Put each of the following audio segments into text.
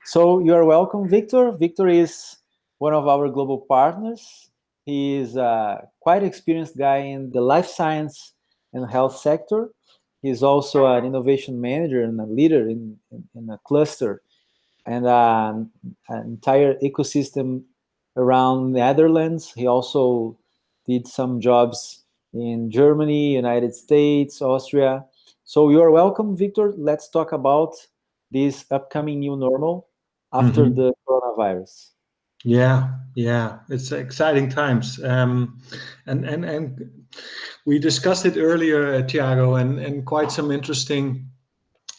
So you are welcome, Victor. Victor is one of our global partners. He is a quite experienced guy in the life science and health sector. He's also an innovation manager and a leader in a cluster and an entire ecosystem around Netherlands. He also did some jobs in Germany, United States, Austria. So you are welcome, Victor. Let's talk about this upcoming new normal after Mhm. the coronavirus. Yeah, it's exciting times. And we discussed it earlier, Tiago, and quite some interesting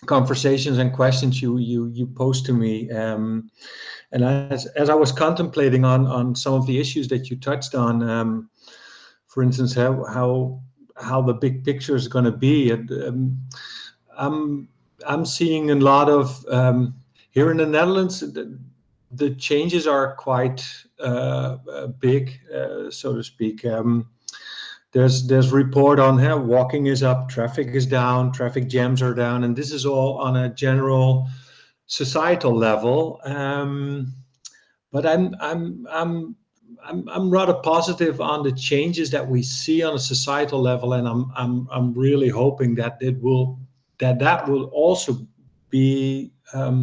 conversations and questions you posed to me. And as I was contemplating on some of the issues that you touched on, for instance, how the big picture is going to be, I'm I'm seeing a lot of here in the Netherlands. The changes are quite big, so to speak. There's report on how walking is up, traffic is down, traffic jams are down, and this is all on a general societal level. But I'm rather positive on the changes that we see on a societal level, and I'm really hoping that that will also be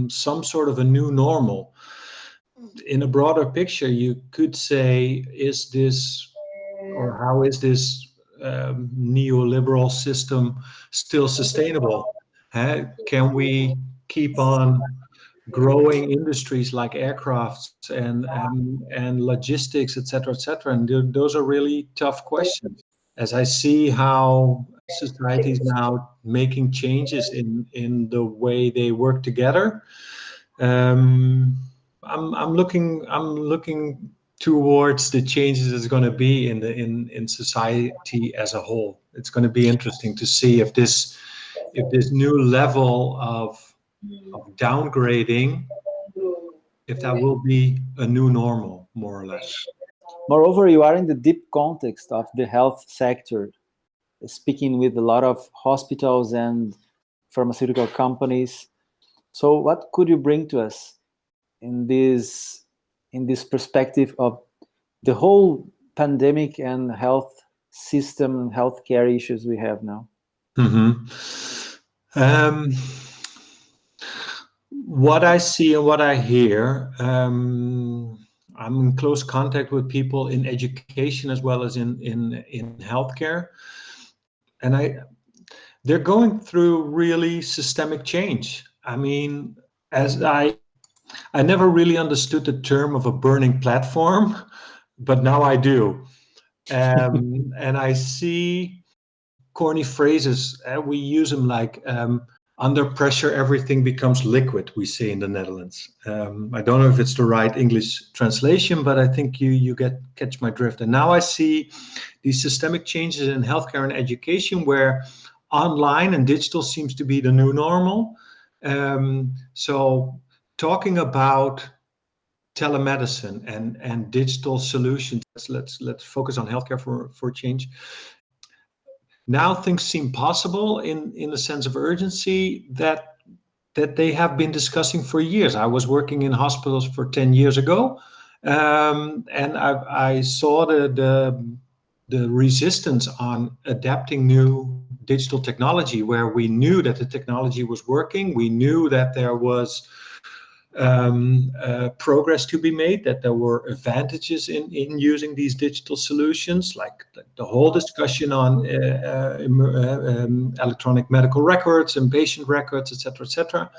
some sort of a new normal. In a broader picture, you could say, is this or how is this neoliberal system still sustainable? Can we keep on growing industries like aircrafts and logistics, et cetera, and those are really tough questions. As I see how society is now making changes in the way they work together, um, I'm looking towards the changes that's going to be in society as a whole. It's going to be interesting to see if this new level of downgrading, if that will be a new normal, more or less. Moreover, you are in the deep context of the health sector, speaking with a lot of hospitals and pharmaceutical companies. So, what could you bring to us in this perspective of the whole pandemic and health system and healthcare issues we have now? hmm Um, what I see and what I hear, I'm in close contact with people in education as well as in healthcare, and they're going through really systemic change. I mean, as I never really understood the term of a burning platform, but now I do. And I see corny phrases. We use them like under pressure, everything becomes liquid, we say in the Netherlands. I don't know if it's the right English translation, but I think you catch my drift. And now I see these systemic changes in healthcare and education where online and digital seems to be the new normal. So talking about telemedicine and digital solutions, let's focus on healthcare for change. Now things seem possible in a sense of urgency that they have been discussing for years. I was working in hospitals for 10 years ago, and I saw the resistance on adapting new digital technology, where we knew that the technology was working. We knew that there was progress to be made, that there were advantages in using these digital solutions, like the whole discussion on electronic medical records and patient records, et cetera.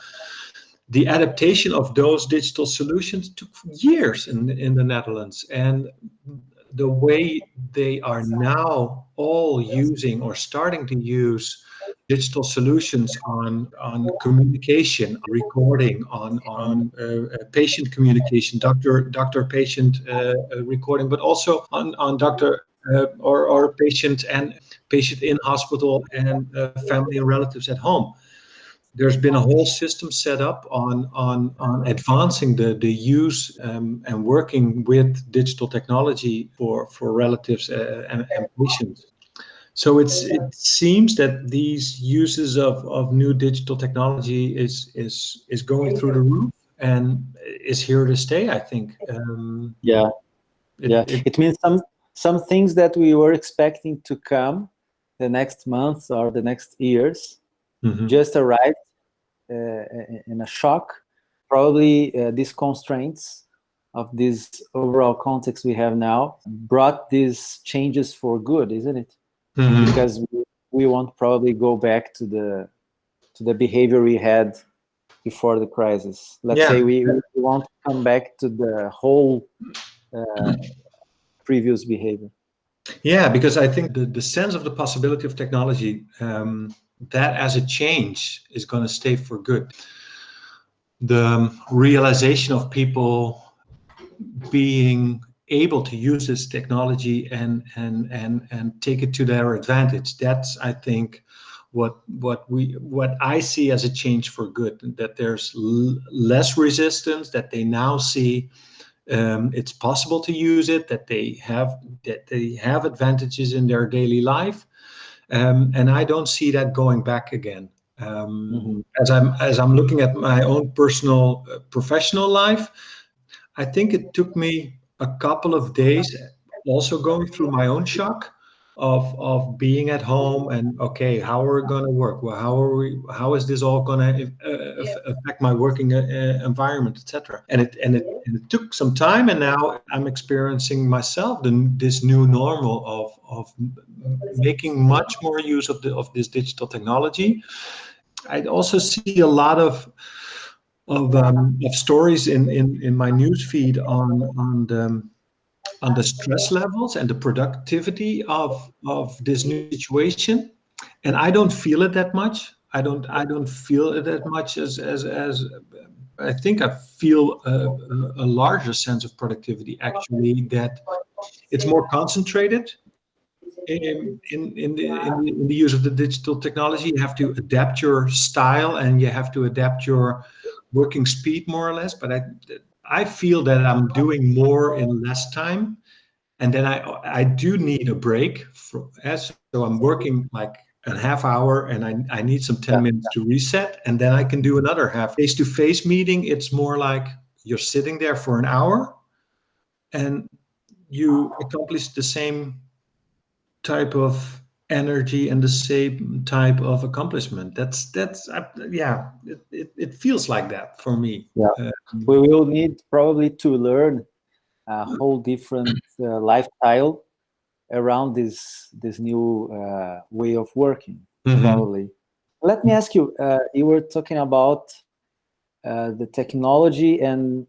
The adaptation of those digital solutions took years in the Netherlands, and the way they are now all using or starting to use digital solutions on communication, recording, on patient communication, doctor patient recording, but also on doctor or patient and patient in hospital and family and relatives at home. There's been a whole system set up on advancing the use and working with digital technology for relatives and patients. So it seems that these uses of new digital technology is going through the roof. and is here to stay, I think. Yeah, yeah. It means some things that we were expecting to come the next months or the next years just arrived in a shock. Probably these constraints of this overall context we have now brought these changes for good, isn't it? Because we won't probably go back to the behavior we had before the crisis. Let's say we won't come back to the whole previous behavior. Yeah, because I think the sense of the possibility of technology, that as a change is going to stay for good. The realization of people being able to use this technology and take it to their advantage. That's, I think, what I see as a change for good. That there's less resistance. That they now see it's possible to use it. That they have advantages in their daily life, and I don't see that going back again. As I'm looking at my own personal professional life, I think it took me a couple of days also going through my own shock of being at home and okay, how are we going to work? Well, how is this all going to affect my working environment, etc. And it took some time, and now I'm experiencing myself this new normal of making much more use of this digital technology. I also see a lot of stories in my news feed on the stress levels and the productivity of this new situation, and I don't feel it that much. I don't feel it that much as I think I feel a larger sense of productivity actually, that it's more concentrated in the use of the digital technology. You have to adapt your style and you have to adapt your working speed more or less. But I feel that I'm doing more in less time, and then I do need a break. So I'm working like a half hour, and I need some 10 minutes to reset, and then I can do another half. Face-to-face meeting, it's more like you're sitting there for an hour, and you accomplish the same type of energy and the same type of accomplishment. Yeah, it feels like that for me. Yeah, we will need probably to learn a whole different lifestyle around this new way of working. Probably. Let me ask you. You were talking about the technology and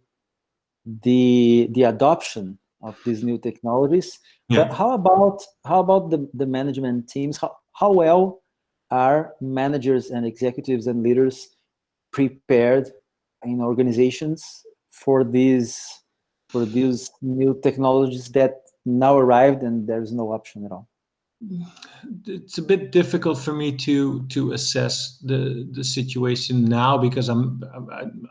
the adoption of these new technologies. But how about the management teams? How well are managers and executives and leaders prepared in organizations for these new technologies that now arrived and there's no option at all? It's a bit difficult for me to assess the situation now, because I'm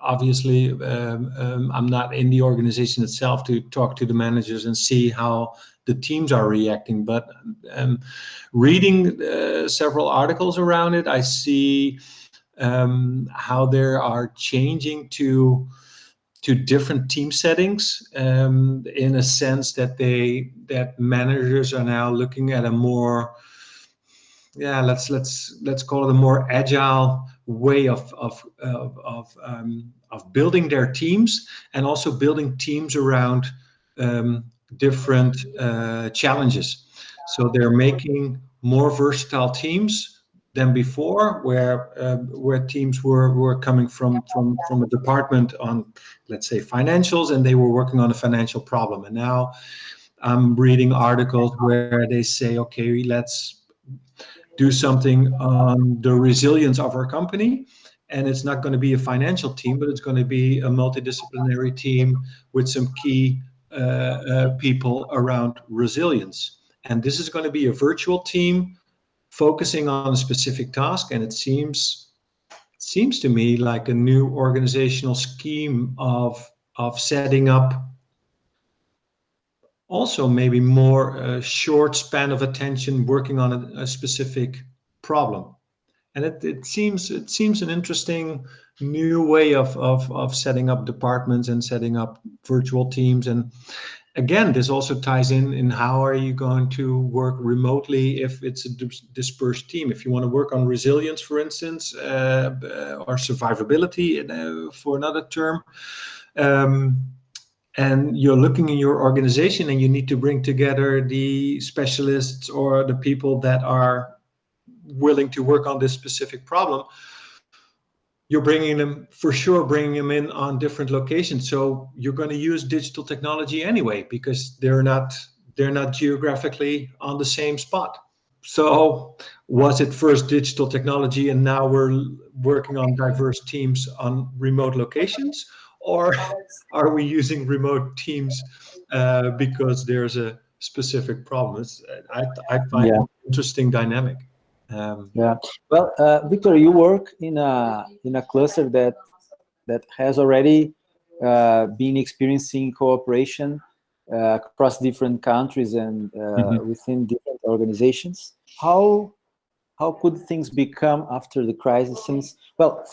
obviously I'm not in the organization itself to talk to the managers and see how the teams are reacting. But reading several articles around it, I see how they are changing to different team settings, in a sense that managers are now looking at a more, let's call it a more agile way of building their teams, and also building teams around different challenges. So they're making more versatile teams than before, where teams were coming from a department on, let's say, financials, and they were working on a financial problem. And now I'm reading articles where they say, okay, let's do something on the resilience of our company, and it's not going to be a financial team, but it's going to be a multidisciplinary team with some key people around resilience. And this is going to be a virtual team focusing on a specific task, and it seems to me like a new organizational scheme of setting up also maybe more short span of attention, working on a specific problem. And it seems an interesting new way of setting up departments and setting up virtual teams. And again, this also ties in how are you going to work remotely if it's a dispersed team. If you want to work on resilience, for instance, or survivability for another term, um, and you're looking in your organization and you need to bring together the specialists or the people that are willing to work on this specific problem, you're bringing them for sure, bringing them in on different locations. So you're going to use digital technology anyway because they're not geographically on the same spot. So was it first digital technology and now we're working on diverse teams on remote locations, or are we using remote teams because there's a specific problem? I find it Yeah. an interesting dynamic. Um, Yeah. Well, Victor, you work in a cluster that has already been experiencing cooperation across different countries and mhm. within different organizations. How could things become after the crisis? Since, well,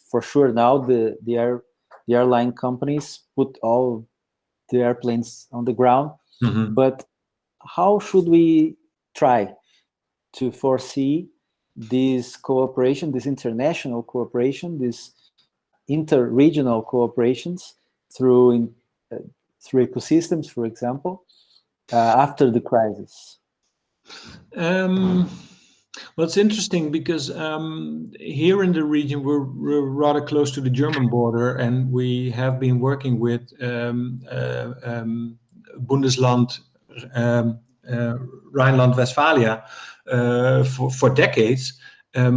for sure now the airline companies put all the airplanes on the ground, Mhm. but how should we try to foresee this cooperation, this international cooperation, this inter-regional cooperations through uh, through ecosystems, for example, after the crisis? Um, well, it's interesting because here in the region we're rather close to the German border, and we have been working with Bundesland um, uh, Rhineland-Westphalia for decades,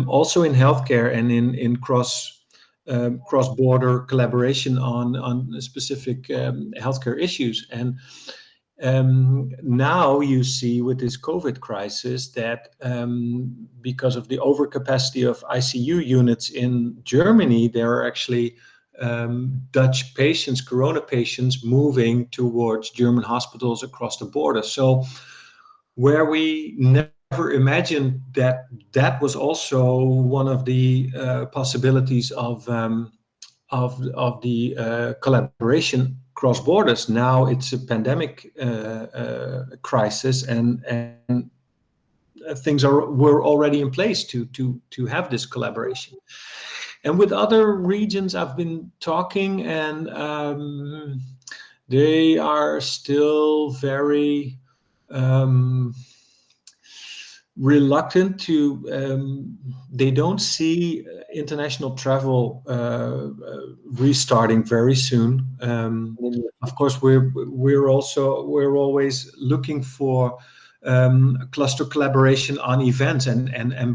also in healthcare and in cross-border collaboration on specific healthcare issues. And now you see with this COVID crisis that because of the overcapacity of ICU units in Germany, there are actually Dutch patients, corona patients, moving towards German hospitals across the border. So where we never imagined that was also one of the possibilities of the collaboration cross borders. Now it's a pandemic crisis, and things were already in place to have this collaboration. And with other regions, I've been talking, and they are still very um, reluctant to they don't see international travel restarting very soon. In the near Of future? course, we're always looking for cluster collaboration on events, and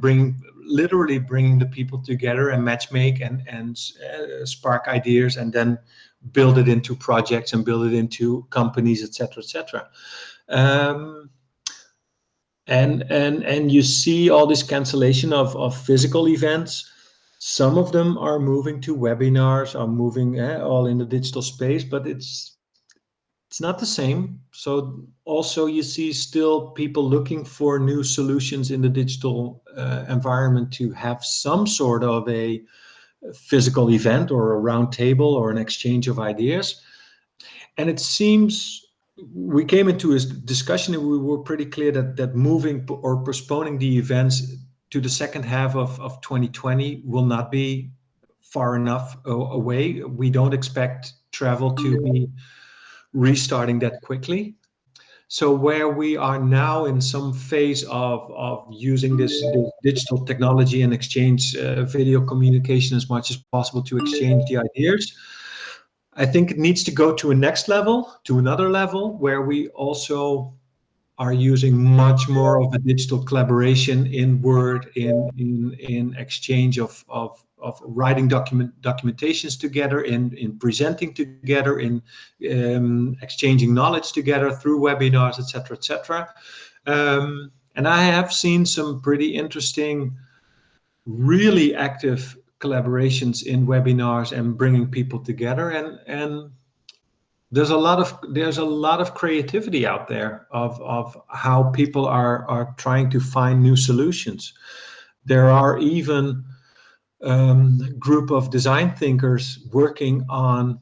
literally bringing the people together and matchmake and spark ideas, and then build it into projects and build it into companies, etc., etc. um, and you see all this cancellation of physical events. Some of them are moving to webinars, are moving all in the digital space, but it's not the same. So also you see still people looking for new solutions in the digital environment to have some sort of a physical event or a round table or an exchange of ideas. And it seems we came into a discussion and we were pretty clear that moving or postponing the events to the second half of 2020 will not be far enough away. We don't expect travel to be restarting that quickly. So where we are now in some phase of using this digital technology and exchange video communication as much as possible to exchange the ideas, I think it needs to go to a next level, to another level, where we also are using much more of a digital collaboration in Word, in exchange of writing documentations together, in presenting together, in exchanging knowledge together through webinars, etc., etc. And I have seen some pretty interesting, really active collaborations in webinars and bringing people together, and there's a lot of creativity out there of how people are trying to find new solutions. There are even group of design thinkers working on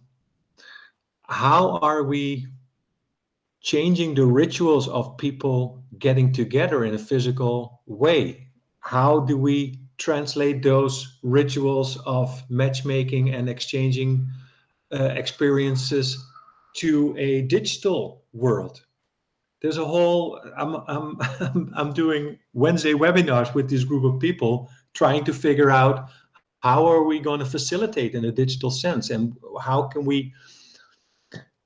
how are we changing the rituals of people getting together in a physical way. How do we translate those rituals of matchmaking and exchanging experiences to a digital world? There's a whole. I'm doing Wednesday webinars with this group of people, trying to figure out how are we going to facilitate in a digital sense, and how can we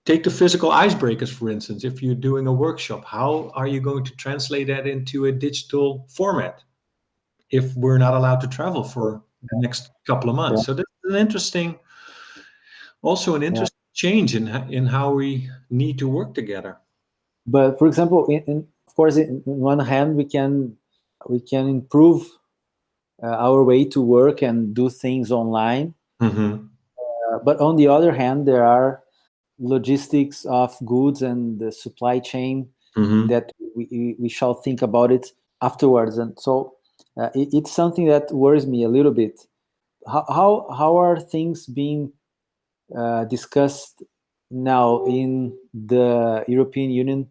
take the physical icebreakers, for instance. If you're doing a workshop, how are you going to translate that into a digital format if we're not allowed to travel for the next couple of months? Yeah, So that's an interesting, also an yeah. interesting change in how we need to work together. But for example, of course, in one hand, we can improve our way to work and do things online. Mm-hmm. But on the other hand, there are logistics of goods and the supply chain Mm-hmm. that we shall think about it afterwards. And so it's something that worries me a little bit. How are things being discussed now in the European Union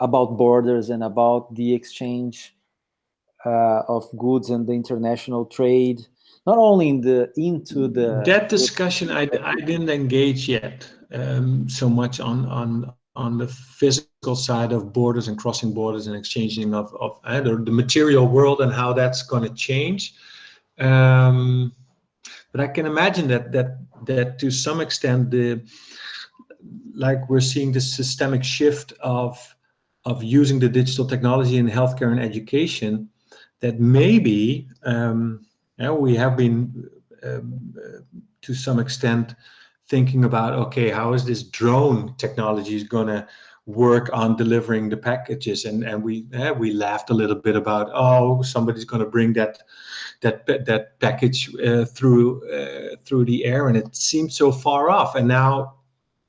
about borders and about the exchange of goods and the international trade, not only into the That discussion I didn't engage yet so much on the physical side of borders and crossing borders and exchanging of the material world and how that's going to change. Um, but I can imagine that to some extent like we're seeing this systemic shift of using the digital technology in healthcare and education, that maybe we have been to some extent thinking about, okay, how is this drone technology is going to work on delivering the packages, and we laughed a little bit about, oh, somebody's going to bring that package through the air, and it seemed so far off, and now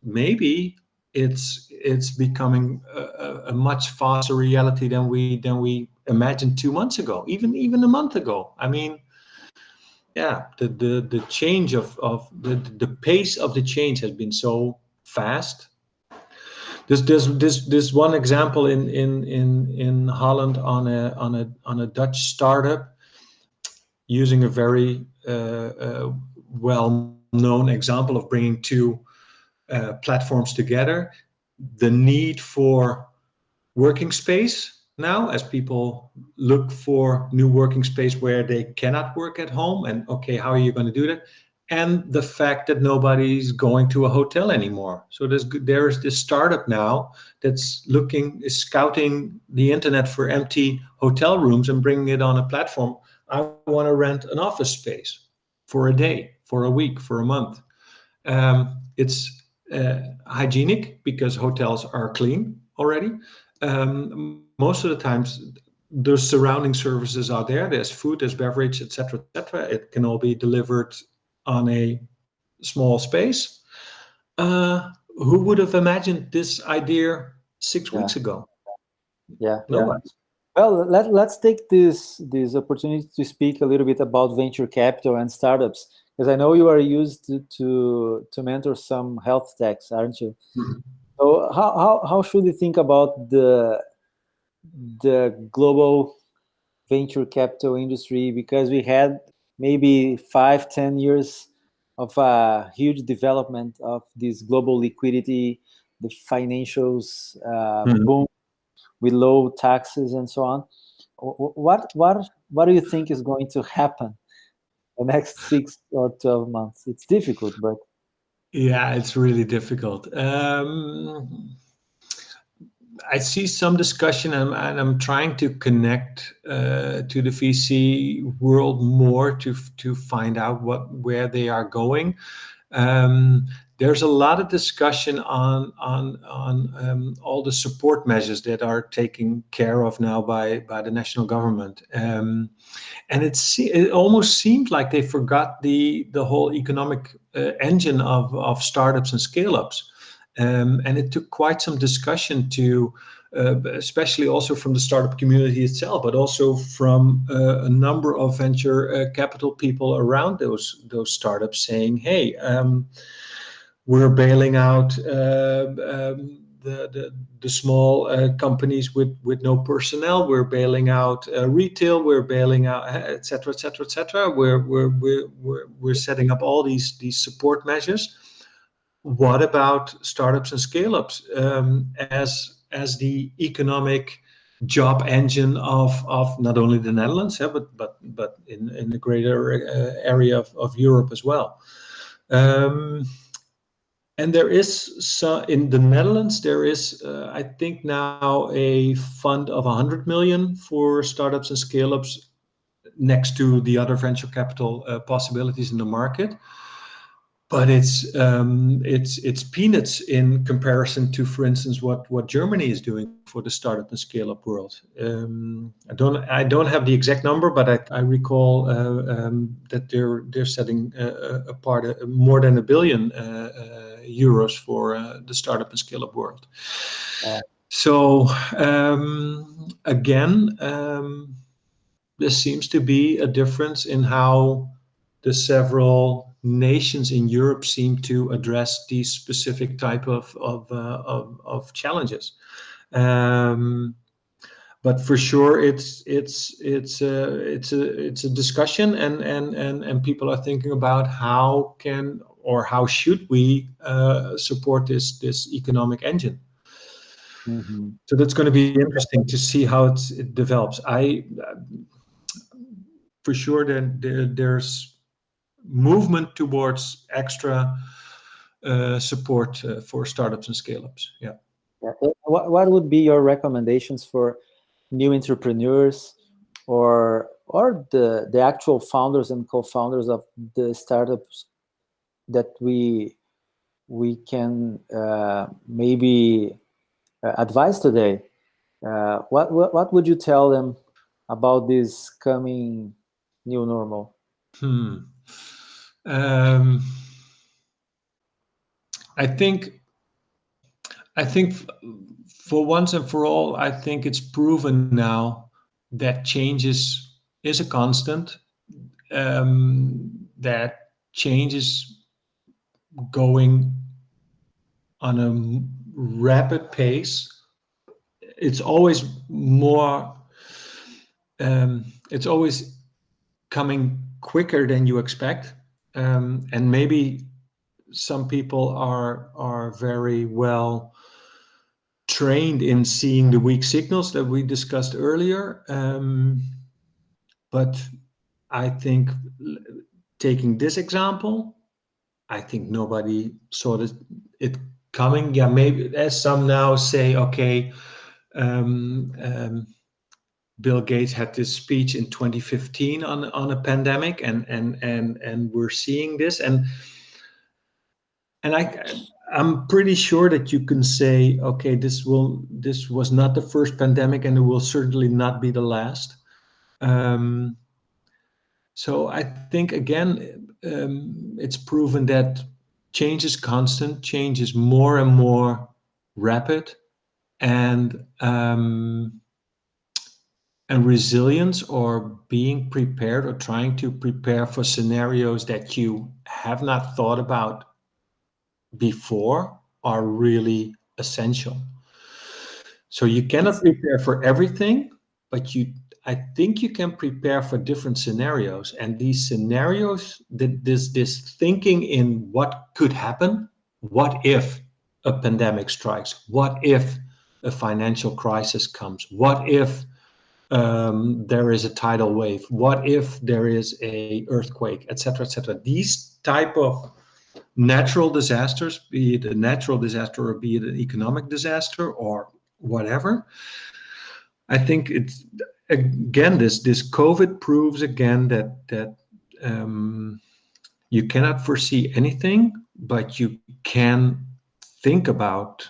maybe it's becoming a much faster reality than we imagined 2 months ago, even a month ago. I mean, yeah, the change of the pace of the change has been so fast. There's one example in Holland on a Dutch startup using a very well-known example of bringing two platforms together. The need for working space now, as people look for new working space where they cannot work at home, and okay, how are you going to do that? And the fact that nobody's going to a hotel anymore. So there's this startup now is scouting the internet for empty hotel rooms and bringing it on a platform. I want to rent an office space for a day, for a week, for a month. It's hygienic because hotels are clean already. Most of the times, the surrounding services are there. There's food, there's beverage, etc., etc. It can all be delivered on a small space. Who would have imagined this idea 6 weeks yeah, ago? yeah. Nobody. Well, let's take this opportunity to speak a little bit about venture capital and startups, because I know you are used to mentor some health techs, aren't you? Mhm. So how should we think about the global venture capital industry? Because we had maybe 5-10 years of a huge development of this global liquidity, the financials Mhm. boom with low taxes and so on. What do you think is going to happen the next 6 or 12 months? It's difficult, but Yeah, it's really difficult. I see some discussion, and I'm trying to connect to the VC world more to find out where they are going. Um, there's a lot of discussion on all the support measures that are taken care of now by the national government. And it almost seemed like they forgot the whole economic engine of startups and scale ups. And it took quite some discussion to, especially also from the startup community itself, but also from a number of venture capital people around those startups saying, "Hey, we're bailing out the small companies with no personnel. We're bailing out retail. We're bailing out, et cetera, et cetera, et cetera. We're setting up all these support measures. What about startups and scale-ups as the economic job engine of not only the Netherlands, but in the greater area of Europe as well?" And there is in the Netherlands, there is, I think now a fund of 100 million for startups and scale-ups next to the other venture capital possibilities in the market. But it's peanuts in comparison to, for instance, what Germany is doing for the startup and scale-up world. I don't have the exact number, but I recall that they're setting apart more than €1 billion for the startup and scale-up world. So again, there seems to be a difference in how the several nations in Europe seem to address these specific type of challenges. But for sure, it's a discussion, and people are thinking about how should we support this economic engine. Mm-hmm. So that's going to be interesting to see how it develops. For sure, there's movement towards extra support for startups and scale-ups. Yeah. What would be your recommendations for new entrepreneurs or the actual founders and co-founders of the startups that we can maybe advise today? What would you tell them about this coming new normal? I think for once and for all, I think it's proven now that change is a constant. That change is going on a rapid pace. It's always more. It's always coming quicker than you expect, and maybe some people are very well trained in seeing the weak signals that we discussed earlier. But I think taking this example, I think nobody saw it coming. Yeah, maybe as some now say, okay, Bill Gates had this speech in 2015 on a pandemic, and we're seeing this, and I'm pretty sure that you can say, okay, this was not the first pandemic, and it will certainly not be the last. So I think again, it's proven that change is constant, change is more and more rapid, and resilience, or being prepared, or trying to prepare for scenarios that you have not thought about before, are really essential. So you cannot prepare for everything, but I think you can prepare for different scenarios. And these scenarios, this thinking in what could happen, what if a pandemic strikes, what if a financial crisis comes, what if there is a tidal wave, what if there is a earthquake, etc., etc. These type of natural disasters, be it a natural disaster or be it an economic disaster or whatever, I think it's again this COVID proves again that you cannot foresee anything, but you can think about,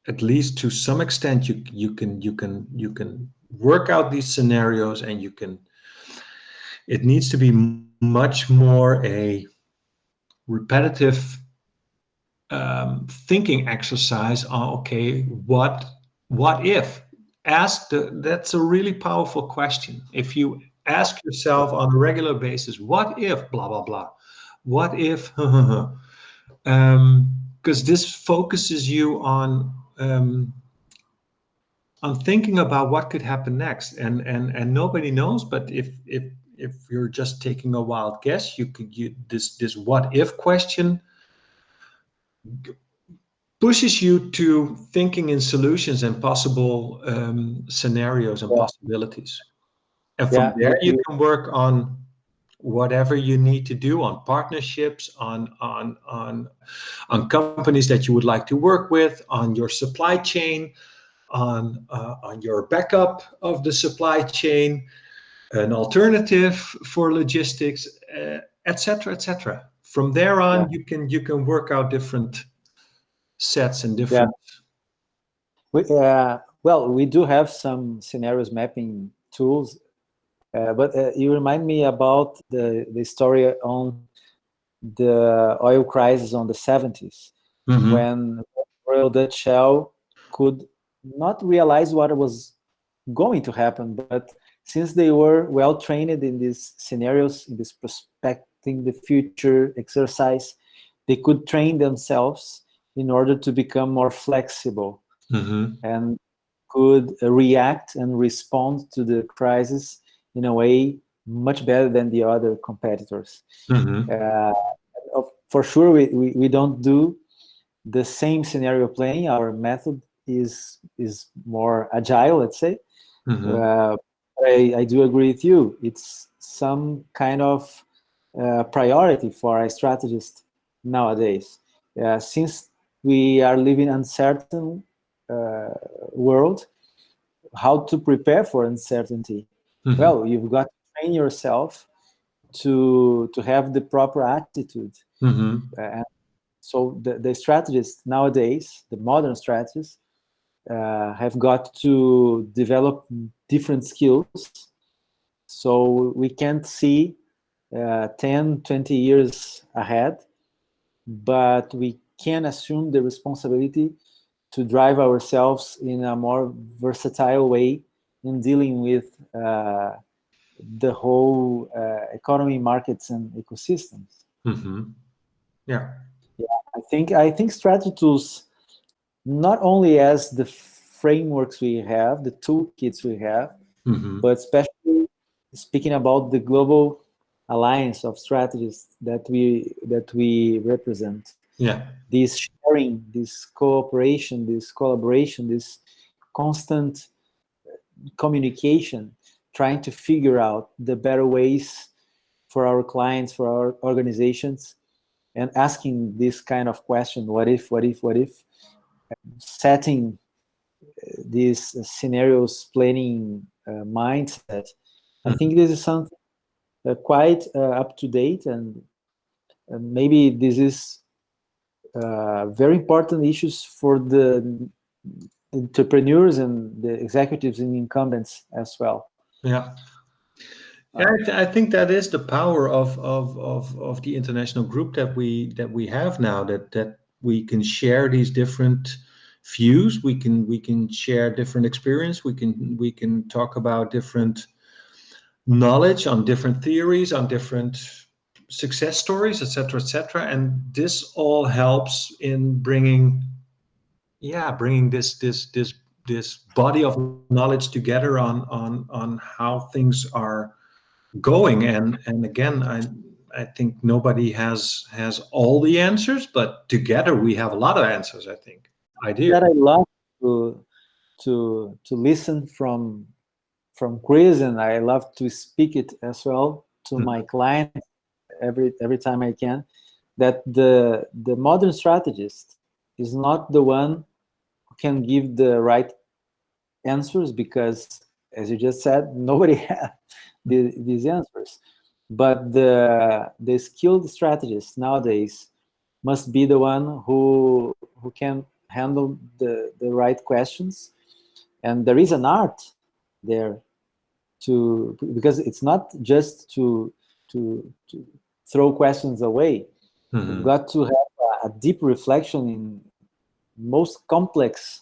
at least to some extent, you can work out these scenarios, and it needs to be much more a repetitive thinking exercise on, okay, what if? That's a really powerful question. If you ask yourself on a regular basis, what if blah blah blah, what if because this focuses you on thinking about what could happen next, and nobody knows. But if you're just taking a wild guess, this what if question pushes you to thinking in solutions and possible scenarios and Yeah, possibilities. And from yeah. there, you can work on whatever you need to do, on partnerships, on companies that you would like to work with, on your supply chain, on your backup of the supply chain, an alternative for logistics, etc., etc. From there Yeah, on, you can work out different sets and yeah. different. Well, we do have some scenarios mapping tools, but you remind me about the story on the oil crisis on the 70s, Mhm. when Royal Dutch Shell could not realize what was going to happen, but since they were well trained in these scenarios, in this prospecting the future exercise, they could train themselves in order to become more flexible Mhm. and could react and respond to the crisis in a way much better than the other competitors. Mhm. Uh, for sure, we don't do the same scenario playing. Our method is more agile, let's say. Mhm. Uh, I do agree with you. It's some kind of priority for a strategist nowadays. Since we are living uncertain uh, world, how to prepare for uncertainty? Mhm. Well, you've got to train yourself to have the proper attitude. Mhm. And so the strategists nowadays, the modern strategists, have got to develop different skills. So we can't see 10, 20 years ahead, but we can assume the responsibility to drive ourselves in a more versatile way in dealing with the whole economy, markets, and ecosystems. Mhm. Yeah. Yeah, I think strategy tools, not only as the frameworks we have, the toolkits we have, Mhm. but especially speaking about the global alliance of strategists that we represent. Yeah. This sharing, this cooperation, this collaboration, this constant communication, trying to figure out the better ways for our clients, for our organizations, and asking this kind of question: what if? What if? What if? Setting these scenarios planning mindset. I Mhm. think this is something quite up to date, and maybe this is very important issues for the entrepreneurs and the executives and incumbents as well. Yeah. Yeah, Uh, I think that is the power of the international group that we have now, that we can share these different views, we can share different experience, we can talk about different knowledge on different theories, on different success stories, etc., and this all helps in bringing this body of knowledge together on how things are going. And again, I think nobody has all the answers, but together we have a lot of answers, I think. Idea. that I love to listen from Chris, and I love to speak it as well to my Mhm. clients every time I can. That the modern strategist is not the one who can give the right answers, because, as you just said, nobody has these answers. But the skilled strategist nowadays must be the one who can handle the right questions. And there is an art there, to because it's not just to throw questions away. You've Mhm. got to have a deep reflection in most complex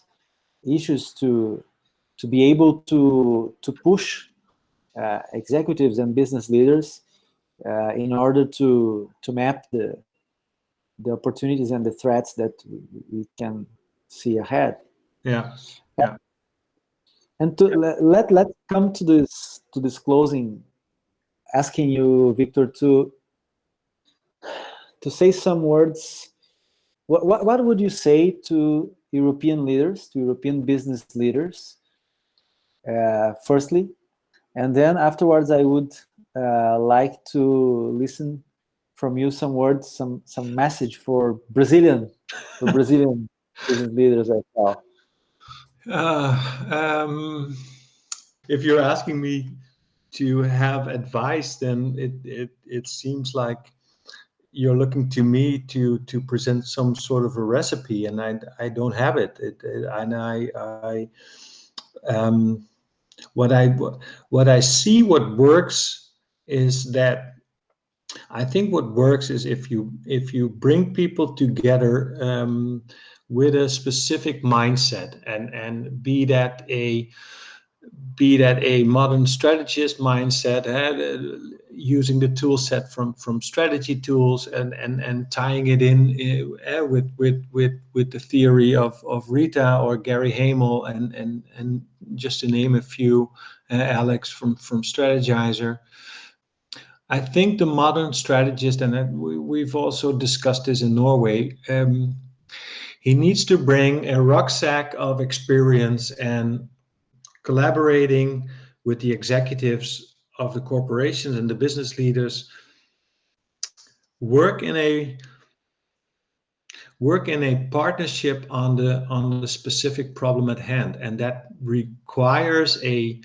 issues to be able to push executives and business leaders in order to map the opportunities and the threats that we can see ahead. Yeah, yeah. And to let's come to this closing, asking you, Victor, to say some words. What would you say to European leaders, to European business leaders, firstly, and then afterwards I would like to listen from you some words, some message for Brazilian business leaders as well. If you're asking me to have advice, then it seems like you're looking to me to present some sort of a recipe, and I don't have it. Um, what I see what works is that I think what works is if you bring people together with a specific mindset, and be that a modern strategist mindset, using the tool set from strategy tools, and tying it in with the theory of Rita or Gary Hamel, and just to name a few, Alex from Strategizer. I think the modern strategist, and we've also discussed this in Norway, he needs to bring a rucksack of experience and collaborating with the executives of the corporations and the business leaders, work in a partnership on the specific problem at hand, and that requires a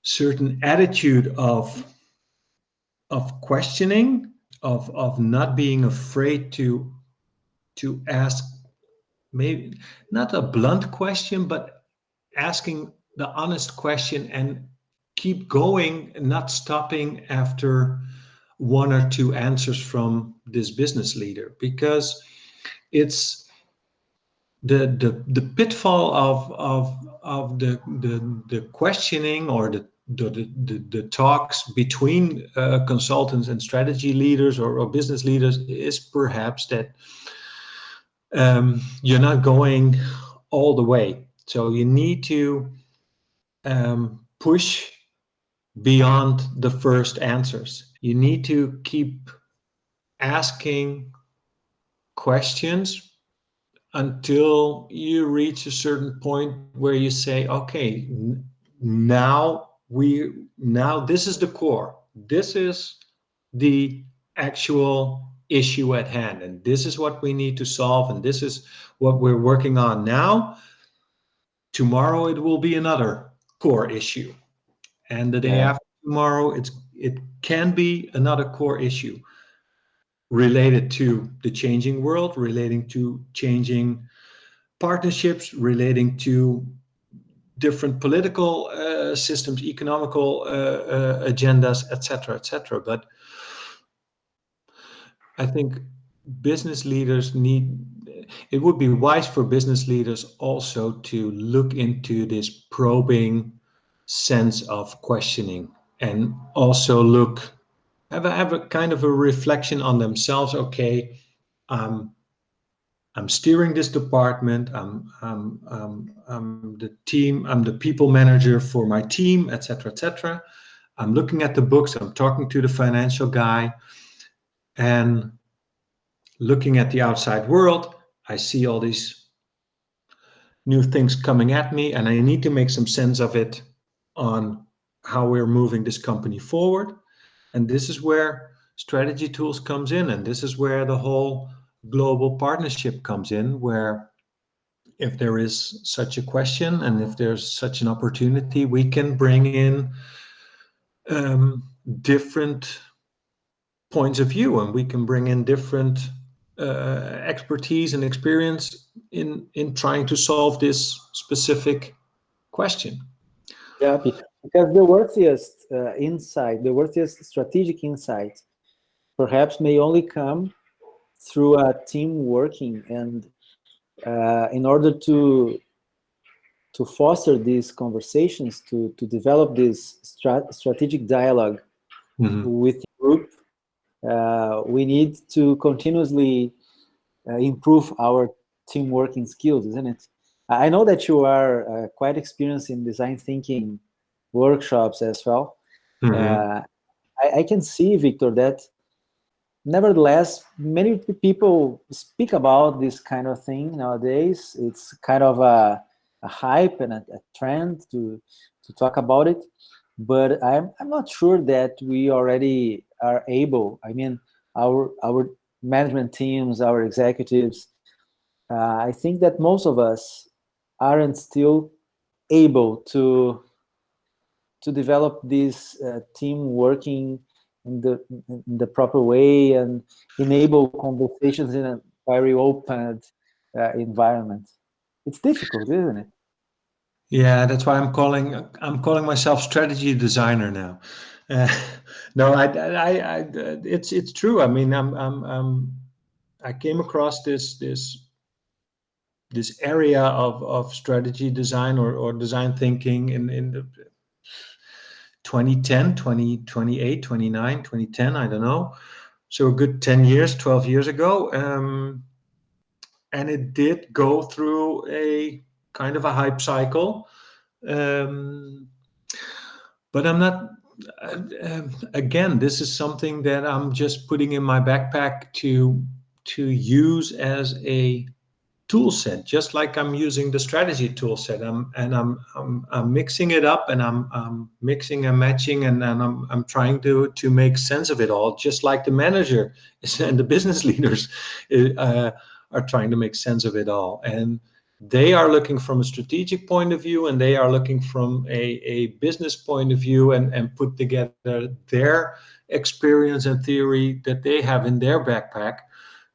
certain attitude of questioning, of not being afraid to ask, maybe not a blunt question, but asking the honest question, and keep going, not stopping after one or two answers from this business leader, because it's the pitfall of the questioning, or the talks between consultants and strategy leaders, or business leaders, is perhaps that you're not going all the way. So you need to push beyond the first answers. You need to keep asking questions until you reach a certain point where you say, okay, now this is the core. This is the actual issue at hand, and this is what we need to solve, and this is what we're working on now. Tomorrow it will be another core issue, and the day after tomorrow it can be another core issue related to the changing world, relating to changing partnerships, relating to different political systems, economical agendas, etc., etc. But I think business leaders it would be wise for business leaders also to look into this probing sense of questioning, and also have a kind of a reflection on themselves. Okay, I'm steering this department. I'm the team. I'm the people manager for my team, etc., etc. I'm looking at the books. I'm talking to the financial guy, and looking at the outside world. I see all these new things coming at me, and I need to make some sense of it on how we're moving this company forward. And this is where strategy tools comes in, and this is where the whole global partnership comes in, where if there is such a question and if there's such an opportunity, we can bring in different points of view, and we can bring in different expertise and experience in trying to solve this specific question. Yeah, because the worthiest insight, the worthiest strategic insight, perhaps may only come through team working, and in order to foster these conversations, to develop this strategic dialogue Mhm. with the group, we need to continuously improve our team working skills, isn't it? I know that you are quite experienced in design thinking workshops as well. Mhm. Uh, I can see, Victor, that nevertheless, many people speak about this kind of thing nowadays. It's kind of a hype and a trend to talk about it. But I'm not sure that we already are able. I mean, our management teams, our executives. I think that most of us aren't still able to develop this team working in the proper way and enable conversations in a very open environment. It's difficult, isn't it? Yeah, that's why I'm calling myself strategy designer now. Uh, no, it's true. I mean, I came across this area of strategy design or design thinking in the 2010, 2028, 29, 2010, I don't know. So a good 10 years, 12 years ago. And it did go through a kind of a hype cycle. Um, but I'm not, again, this is something that I'm just putting in my backpack to use as a tool set, just like I'm using the strategy tool set. I'm mixing it up, and I'm mixing and matching, and I'm trying to make sense of it all, just like the manager and the business leaders uh, are trying to make sense of it all. And they are looking from a strategic point of view, and they are looking from a business point of view, and put together their experience and theory that they have in their backpack.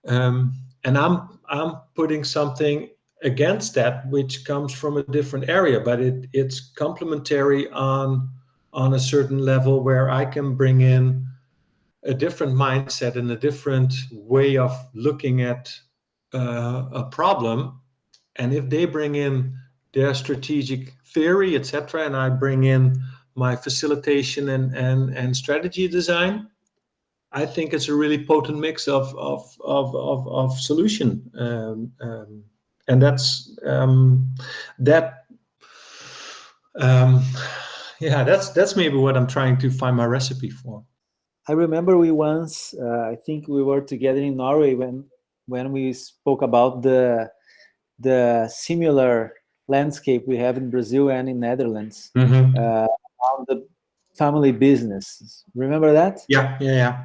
And I'm putting something against that, which comes from a different area, but it's complementary on a certain level where I can bring in a different mindset and a different way of looking at a problem. And if they bring in their strategic theory, etc., and I bring in my facilitation and strategy design, I think it's a really potent mix of solution, and that. Um, yeah, that's maybe what I'm trying to find my recipe for. I remember we once, I think we were together in Norway when we spoke about the similar landscape we have in Brazil and in Netherlands Mm-hmm. on the family business. Remember that? Yeah, yeah, yeah.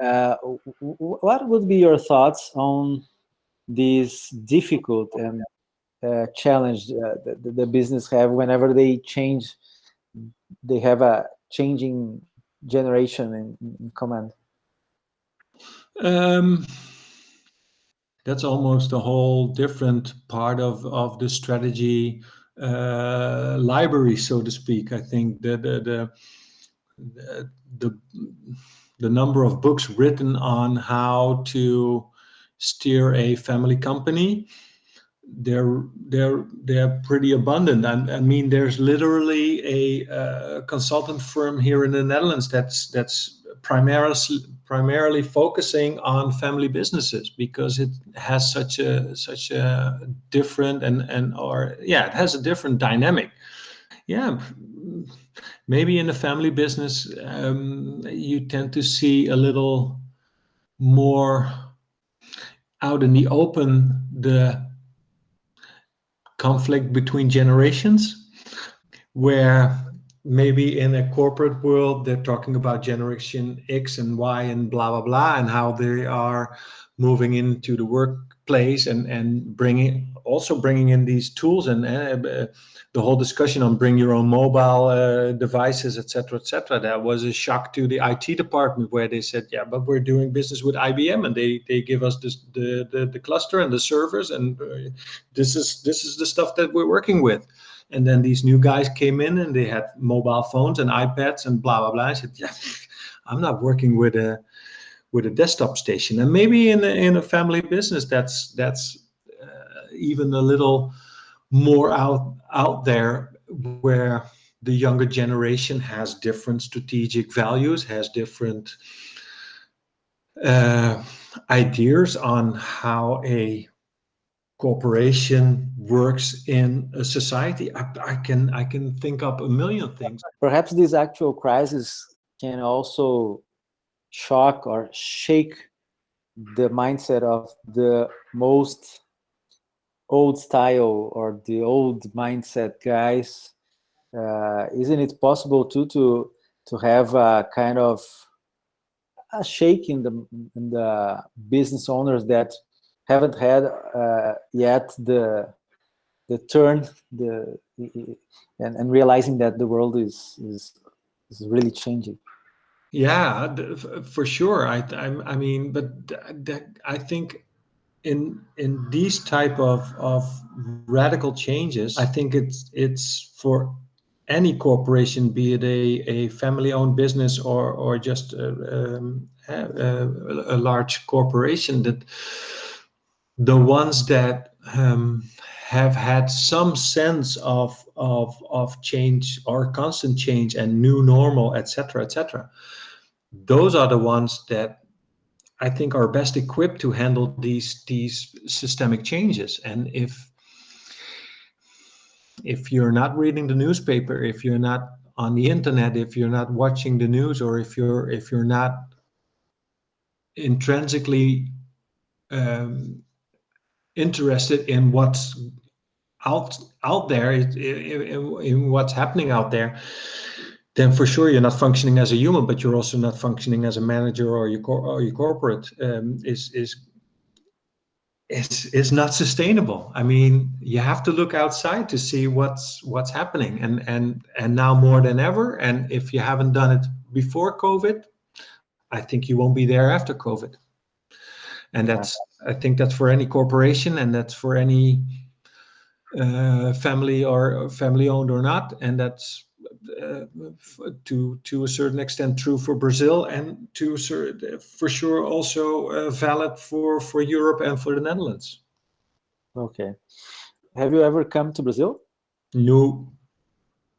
Uh, what would be your thoughts on this difficult and challenge the business have whenever they change? They have a changing generation in command. Um, that's almost a whole different part of the strategy library, so to speak. I think the the number of books written on how to steer a family company, they're pretty abundant. I mean, there's literally a consultant firm here in the Netherlands that's primarily focusing on family businesses, because it has such a different and or yeah, it has a different dynamic. Yeah, maybe in the family business, you tend to see a little more out in the open the conflict between generations, where maybe in a corporate world they're talking about generation X and Y and blah blah blah, and how they are moving into the workplace, and bringing in these tools, and the whole discussion on bring your own mobile devices, etc., etc. That was a shock to the IT department, where they said, yeah, but we're doing business with IBM, and they give us the cluster and the servers, and this is the stuff that we're working with. And then these new guys came in, and they had mobile phones and iPads and blah blah blah. I said, yeah, I'm not working with a desktop station. And maybe in a family business, that's even a little more out there, where the younger generation has different strategic values, has different ideas on how a corporation works in a society. I can think up a million things. Perhaps this actual crisis can also shock or shake the mindset of the most old style or the old mindset guys. Isn't it possible to have a kind of a shake in the business owners that haven't had yet the turn and realizing that the world is really changing? Yeah, for sure. I mean, but I think in these type of radical changes, I think it's for any corporation, be it a family-owned business or just a large corporation, that the ones that have had some sense of change or constant change and new normal, etc., those are the ones that I think are best equipped to handle these systemic changes. And if you're not reading the newspaper, if you're not on the internet, if you're not watching the news, or if you're not intrinsically interested in what's out there, in what's happening out there, then for sure you're not functioning as a human, but you're also not functioning as a manager, or your corporate is not sustainable. I mean, you have to look outside to see what's happening, and now more than ever. And if you haven't done it before COVID, I think you won't be there after COVID. And I think that's for any corporation, and that's for any family or family owned or not, and that's to a certain extent true for Brazil, and for sure also valid for Europe and for the Netherlands. Okay. Have you ever come to Brazil? No.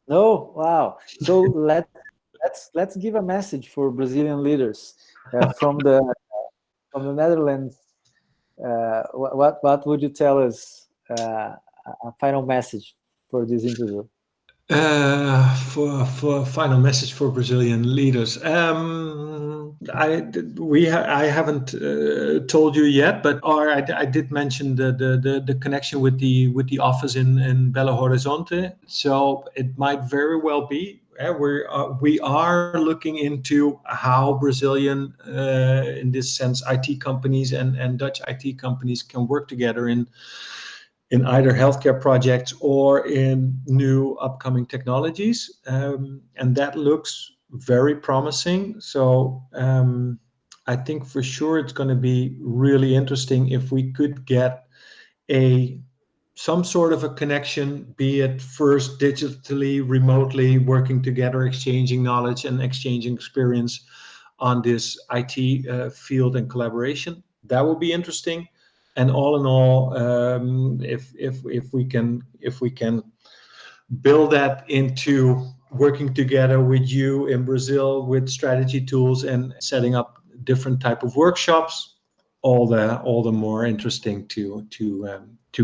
No? Wow. So let's give a message for Brazilian leaders from the Netherlands. What would you tell us? A final message for this interview. For final message for Brazilian leaders, I haven't told you yet, but I did mention the connection with the office in Belo Horizonte. So it might very well be we are looking into how Brazilian, in this sense, IT companies and Dutch IT companies can work together in either healthcare projects or in new upcoming technologies. And that looks very promising. So I think for sure it's going to be really interesting if we could get some sort of a connection, be it first digitally, remotely, working together, exchanging knowledge and exchanging experience on this IT field and collaboration. That would be interesting. And all in all, if we can build that into working together with you in Brazil with strategy tools and setting up different type of workshops, all the more interesting to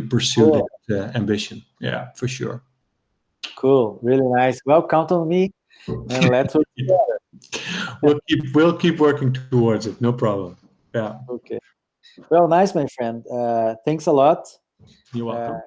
pursue Cool. that ambition. Yeah, for sure. Cool, really nice. Well, count on me, and let's work together. We'll keep working towards it. No problem. Yeah. Okay. Well, nice, my friend. Thanks a lot. You're welcome.